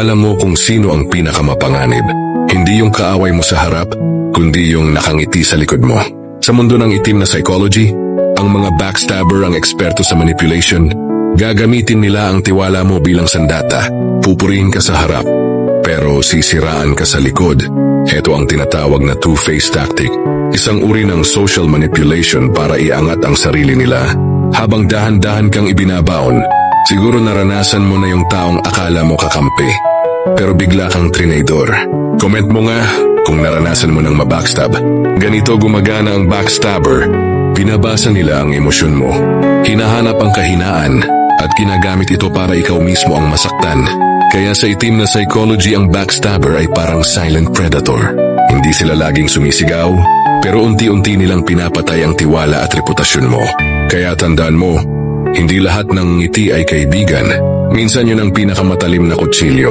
alam mo kung sino ang pinakamapanganib. Hindi yung kaaway mo sa harap, kundi yung nakangiti sa likod mo. Sa mundo ng itim na psychology, ang mga backstabber ang eksperto sa manipulation. Gagamitin nila ang tiwala mo bilang sandata. Pupurihin ka sa harap, pero sisiraan ka sa likod. Ito ang tinatawag na two-face tactic. Isang uri ng social manipulation para iangat ang sarili nila. Habang dahan-dahan kang ibinabaon, siguro naranasan mo na yung taong akala mo kakampi, pero bigla kang trinador. Comment mo nga kung naranasan mo ng mabackstab. Ganito gumagana ang backstabber. Binabasa nila ang emosyon mo. Hinahanap ang kahinaan at ginagamit ito para ikaw mismo ang masaktan. Kaya sa itim na psychology, ang backstabber ay parang silent predator. Hindi sila laging sumisigaw, pero unti-unti nilang pinapatay ang tiwala at reputasyon mo. Kaya tandaan mo, hindi lahat ng ngiti ay kaibigan. Minsan yun ang pinakamatalim na kutsilyo.